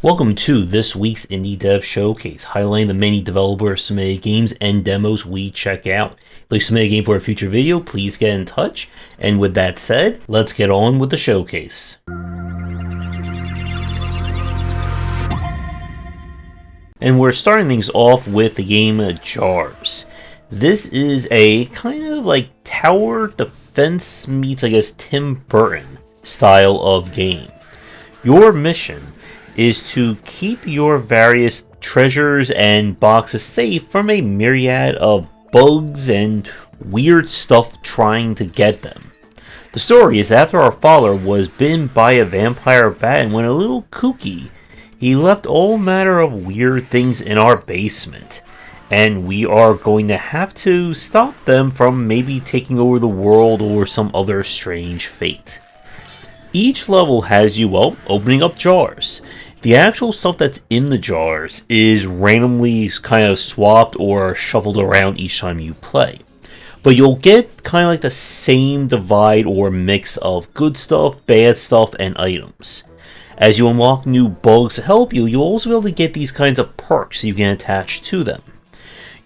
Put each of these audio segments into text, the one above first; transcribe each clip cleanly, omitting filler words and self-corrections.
Welcome to this week's Indie Dev Showcase, highlighting the many developer-submitted games and demos we check out. If you'd like to submit a game for a future video, please get in touch. And with that said, let's get on with the showcase. And we're starting things off with the game Jars. This is a kind of like tower defense meets, I guess, Tim Burton style of game. Your mission is to keep your various treasures and boxes safe from a myriad of bugs and weird stuff trying to get them. The story is after our father was bitten by a vampire bat and went a little kooky, he left all manner of weird things in our basement, and we are going to have to stop them from maybe taking over the world or some other strange fate. Each level has you, opening up jars. The actual stuff that's in the jars is randomly kind of swapped or shuffled around each time you play. But you'll get kind of like the same divide or mix of good stuff, bad stuff, and items. As you unlock new bugs to help you, you'll also be able to get these kinds of perks you can attach to them.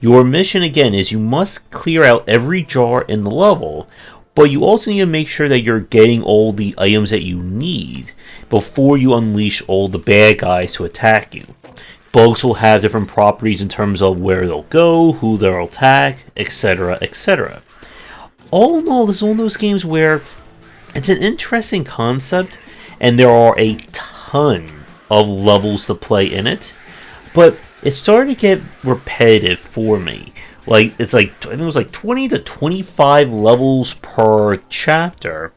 Your mission again is you must clear out every jar in the level, but you also need to make sure that you're getting all the items that you need before you unleash all the bad guys to attack you. Bugs will have different properties in terms of where they'll go, who they'll attack, etc, etc. All in all, this is one of those games where it's an interesting concept, and there are a ton of levels to play in it, but it started to get repetitive for me. I think it was like 20 to 25 levels per chapter.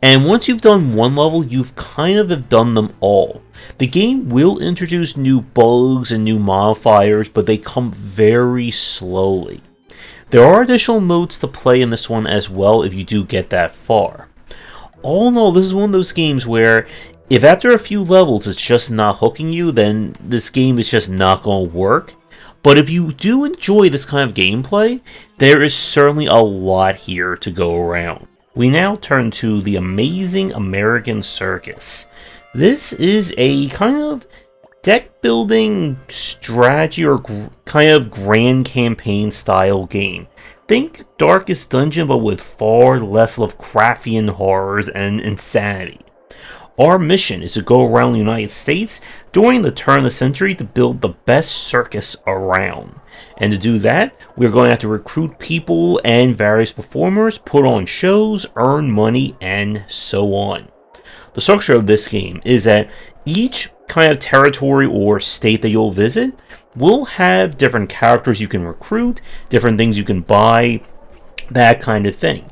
And once you've done one level, you've kind of have done them all. The game will introduce new bugs and new modifiers, but they come very slowly. There are additional modes to play in this one as well if you do get that far. All in all, this is one of those games where if after a few levels it's just not hooking you, then this game is just not going to work. But if you do enjoy this kind of gameplay, there is certainly a lot here to go around. We now turn to the amazing American Circus. This is a kind of deck building strategy or kind of grand campaign style game. Think Darkest Dungeon, but with far less Lovecraftian horrors and insanity. Our mission is to go around the United States during the turn of the century to build the best circus around. And to do that, we're going to have to recruit people and various performers, put on shows, earn money, and so on. The structure of this game is that each kind of territory or state that you'll visit will have different characters you can recruit, different things you can buy, that kind of thing.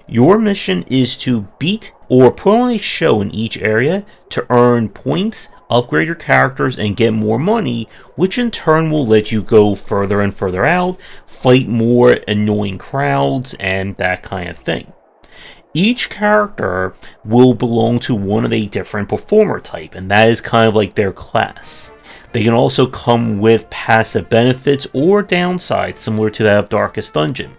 Your mission is to beat or put on a show in each area to earn points, upgrade your characters, and get more money, which in turn will let you go further and further out, fight more annoying crowds, and that kind of thing. Each character will belong to one of a different performer type, and that is kind of like their class. They can also come with passive benefits or downsides similar to that of Darkest Dungeon.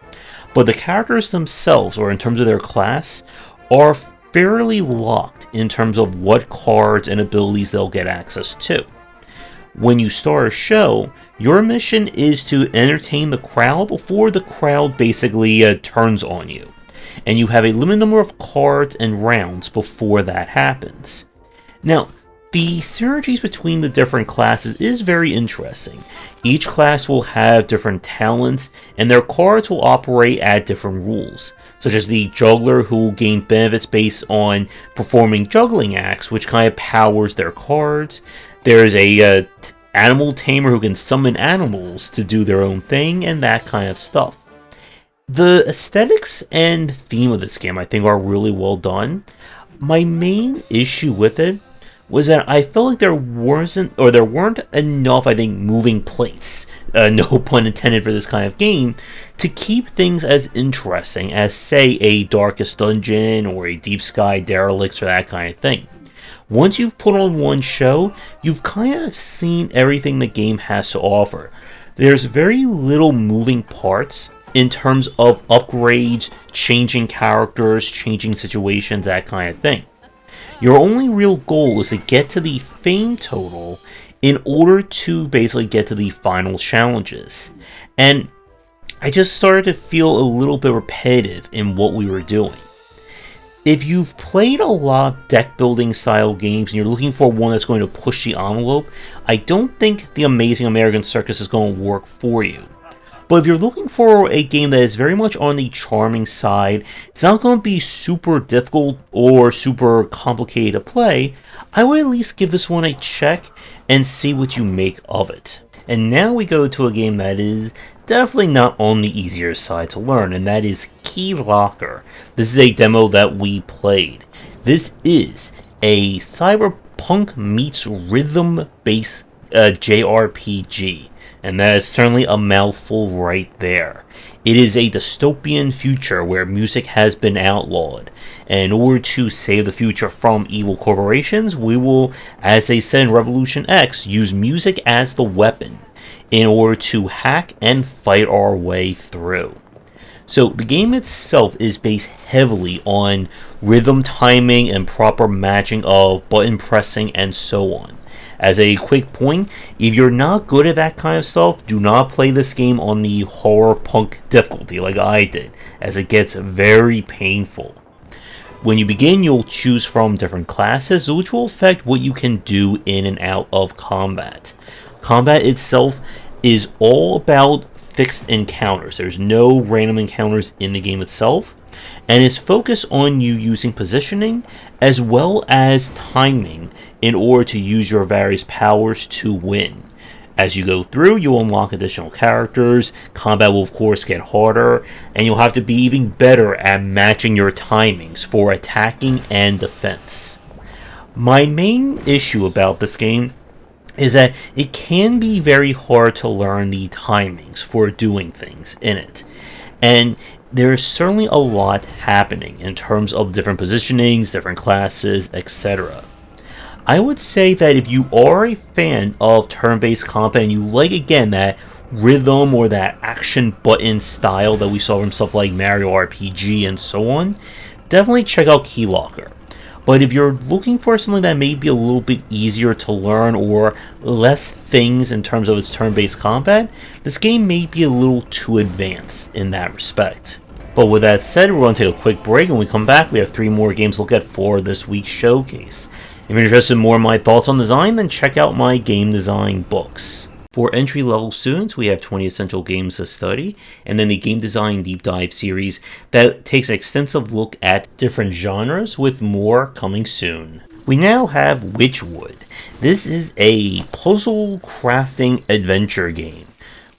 But the characters themselves, or in terms of their class, are fairly locked in terms of what cards and abilities they'll get access to. When you start a show, your mission is to entertain the crowd before the crowd basically turns on you. And you have a limited number of cards and rounds before that happens. Now, the synergies between the different classes is very interesting. Each class will have different talents, and their cards will operate at different rules, such as the juggler, who will gain benefits based on performing juggling acts, which kind of powers their cards. There's a animal tamer who can summon animals to do their own thing, and that kind of stuff. The aesthetics and theme of this game, I think, are really well done. My main issue with it was that I felt like there weren't enough, I think, moving plates, no pun intended for this kind of game, to keep things as interesting as, say, a Darkest Dungeon or a Deep Sky Derelicts or that kind of thing. Once you've put on one show, you've kind of seen everything the game has to offer. There's very little moving parts in terms of upgrades, changing characters, changing situations, that kind of thing. Your only real goal is to get to the fame total in order to basically get to the final challenges. And I just started to feel a little bit repetitive in what we were doing. If you've played a lot of deck building style games and you're looking for one that's going to push the envelope, I don't think The Amazing American Circus is going to work for you. But if you're looking for a game that is very much on the charming side, it's not going to be super difficult or super complicated to play, I would at least give this one a check and see what you make of it. And now we go to a game that is definitely not on the easier side to learn, and that is Keylocker. This is a demo that we played. This is a cyberpunk meets rhythm-based JRPG, and that is certainly a mouthful right there. It is a dystopian future where music has been outlawed, and in order to save the future from evil corporations, we will, as they said in Revolution X, use music as the weapon in order to hack and fight our way through. So the game itself is based heavily on rhythm timing and proper matching of button pressing and so on. As a quick point, if you're not good at that kind of stuff, do not play this game on the horror punk difficulty like I did, as it gets very painful. When you begin, you'll choose from different classes, which will affect what you can do in and out of combat. Combat itself is all about fixed encounters. There's no random encounters in the game itself, and is focused on you using positioning as well as timing in order to use your various powers to win. As you go through, you'll unlock additional characters, combat will of course get harder, and you'll have to be even better at matching your timings for attacking and defense. My main issue about this game is that it can be very hard to learn the timings for doing things in it. And there's certainly a lot happening in terms of different positionings, different classes, etc. I would say that if you are a fan of turn-based combat and you like, again, that rhythm or that action button style that we saw from stuff like Mario RPG and so on, definitely check out Keylocker. But if you're looking for something that may be a little bit easier to learn or less things in terms of its turn-based combat, this game may be a little too advanced in that respect. But with that said, we're going to take a quick break, and when we come back, we have 3 more games to look at for this week's showcase. If you're interested in more of my thoughts on design, then check out my game design books. For entry-level students, we have 20 essential games to study, and then the Game Design Deep Dive series that takes an extensive look at different genres, with more coming soon. We now have Wytchwood. This is a puzzle crafting adventure game.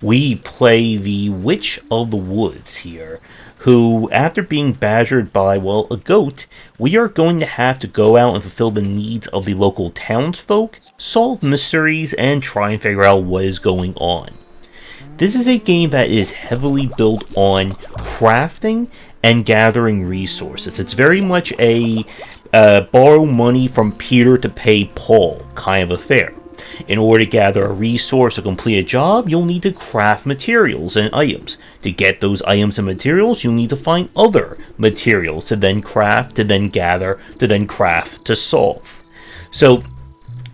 We play the Witch of the Woods here, who, after being badgered by, well, a goat, we are going to have to go out and fulfill the needs of the local townsfolk, solve mysteries, and try and figure out what is going on. This is a game that is heavily built on crafting and gathering resources. It's very much a borrow money from Peter to pay Paul kind of affair. In order to gather a resource or complete a job, you'll need to craft materials and items. To get those items and materials, you'll need to find other materials to then craft, to then gather, to then craft, to solve. So,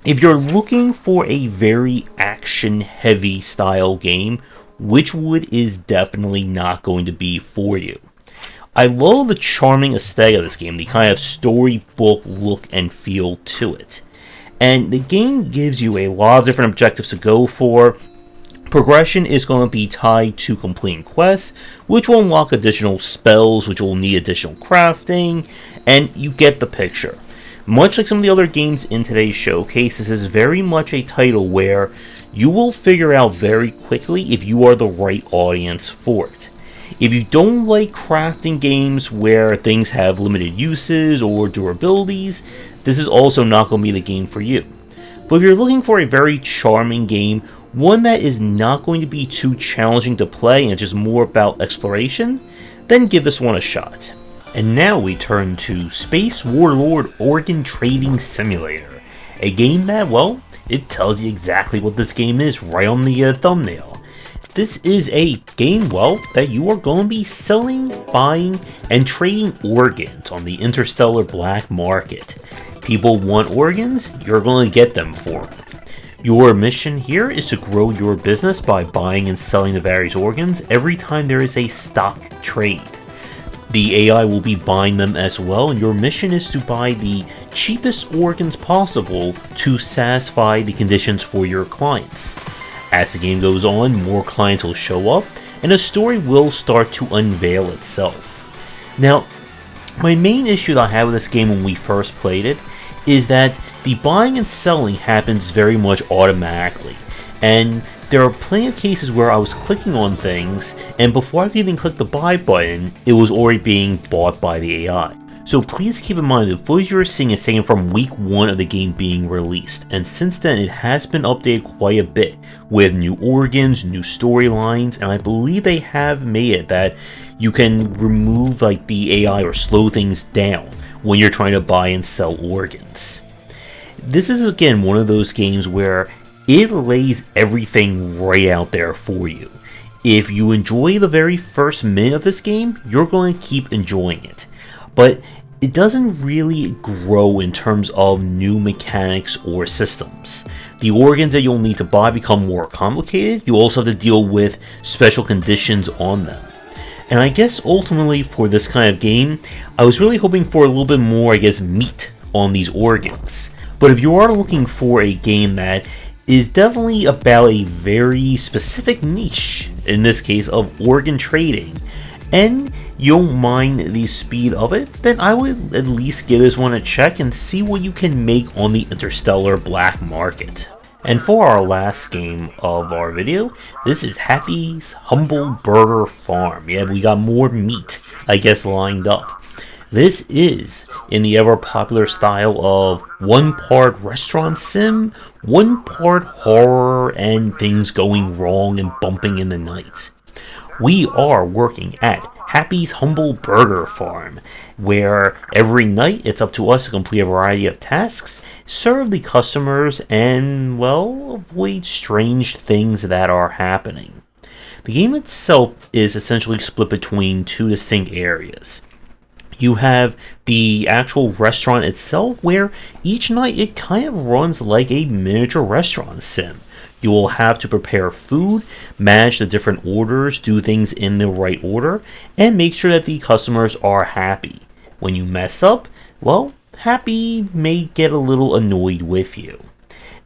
if you're looking for a very action-heavy style game, Wytchwood is definitely not going to be for you. I love the charming aesthetic of this game, the kind of storybook look and feel to it. And the game gives you a lot of different objectives to go for. Progression is going to be tied to completing quests, which will unlock additional spells, which will need additional crafting, and you get the picture. Much like some of the other games in today's showcase, this is very much a title where you will figure out very quickly if you are the right audience for it. If you don't like crafting games where things have limited uses or durabilities, this is also not going to be the game for you. But if you're looking for a very charming game, one that is not going to be too challenging to play and just more about exploration, then give this one a shot. And now we turn to Space Warlord Organ Trading Simulator, a game that, well, it tells you exactly what this game is right on the thumbnail. This is a game, well, that you are going to be selling, buying, and trading organs on the interstellar black market. People want organs, you're going to get them for them. Your mission here is to grow your business by buying and selling the various organs every time there is a stock trade. The AI will be buying them as well, and your mission is to buy the cheapest organs possible to satisfy the conditions for your clients. As the game goes on, more clients will show up, and the story will start to unveil itself. Now, my main issue that I had with this game when we first played it is that the buying and selling happens very much automatically, and there are plenty of cases where I was clicking on things, and before I could even click the buy button, it was already being bought by the AI. So please keep in mind the footage you're seeing is taken from week 1 of the game being released, and since then it has been updated quite a bit, with new organs, new storylines, and I believe they have made it that you can remove like the AI or slow things down when you're trying to buy and sell organs. This is again one of those games where it lays everything right out there for you. If you enjoy the very first minute of this game, you're going to keep enjoying it. But it doesn't really grow in terms of new mechanics or systems. The organs that you'll need to buy become more complicated. You also have to deal with special conditions on them. And I guess ultimately for this kind of game, I was really hoping for a little bit more, meat on these organs. But if you are looking for a game that is definitely about a very specific niche, in this case of organ trading, and you don't mind the speed of it, then I would at least give this one a check and see what you can make on the interstellar black market. And for our last game of our video, this is Happy's Humble Burger Farm. Yeah, we got more meat, lined up. This is in the ever popular style of 1 part restaurant sim, 1 part horror, and things going wrong and bumping in the night. We are working at Happy's Humble Burger Farm, where every night it's up to us to complete a variety of tasks, serve the customers, and, well, avoid strange things that are happening. The game itself is essentially split between 2 distinct areas. You have the actual restaurant itself, where each night it kind of runs like a miniature restaurant sim. You will have to prepare food, manage the different orders, do things in the right order, and make sure that the customers are happy. When you mess up, well, Happy may get a little annoyed with you.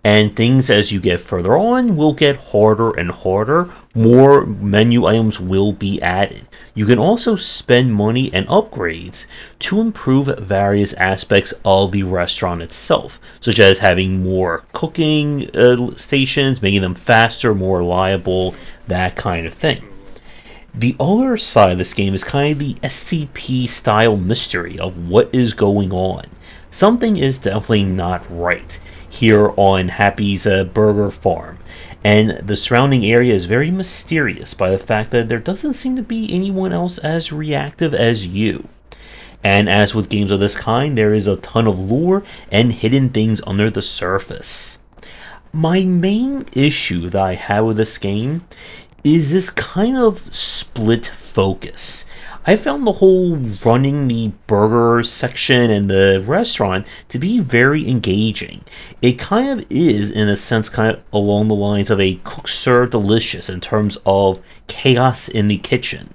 And things as you get further on will get harder and harder. More menu items will be added. You can also spend money and upgrades to improve various aspects of the restaurant itself, such as having more cooking stations, making them faster, more reliable, that kind of thing. The other side of this game is kind of the SCP style mystery of what is going on. Something is definitely not right here on Happy's Burger Farm, and the surrounding area is very mysterious by the fact that there doesn't seem to be anyone else as reactive as you. And as with games of this kind, there is a ton of lore and hidden things under the surface. My main issue that I have with this game is this kind of split focus. I found the whole running the burger section and the restaurant to be very engaging. It kind of is, in a sense, kind of along the lines of a cook serve delicious in terms of chaos in the kitchen.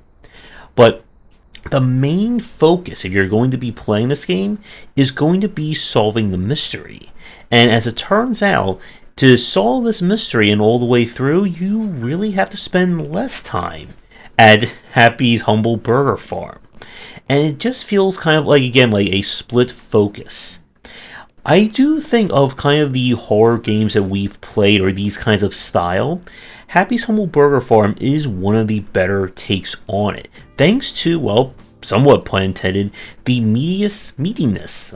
But the main focus, if you're going to be playing this game, is going to be solving the mystery. And as it turns out, to solve this mystery and all the way through, you really have to spend less time at Happy's Humble Burger Farm. And it just feels kind of like a split focus. I do think of kind of the horror games that we've played, or these kinds of style. Happy's Humble Burger Farm is one of the better takes on it, thanks to, well, somewhat pun intended, the meatiness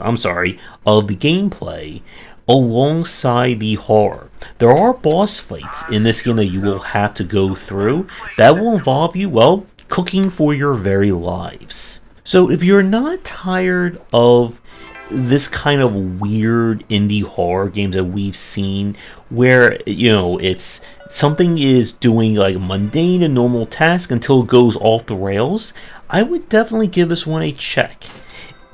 of the gameplay alongside the horror. There are boss fights in this game that you will have to go through that will involve you, well, cooking for your very lives. So if you're not tired of this kind of weird indie horror games that we've seen where, it's something is doing like mundane and normal task until it goes off the rails, I would definitely give this one a check.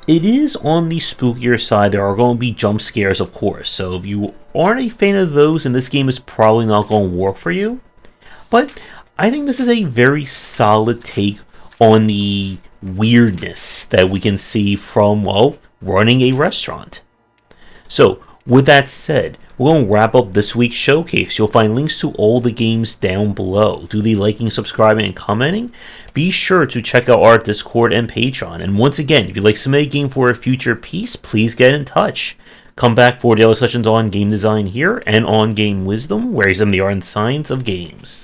It is on the spookier side. There are going to be jump scares, of course, so if you aren't a fan of those, then this game is probably not going to work for you. But I think this is a very solid take on the weirdness that we can see from, well, running a restaurant. So, with that said, we're going to wrap up this week's showcase. You'll find links to all the games down below. Do the liking, subscribing, and commenting. Be sure to check out our Discord and Patreon. And once again, if you'd like to submit a game for a future piece, please get in touch. Come back for daily discussions on game design here and on game wisdom, where I examine the art and science of games.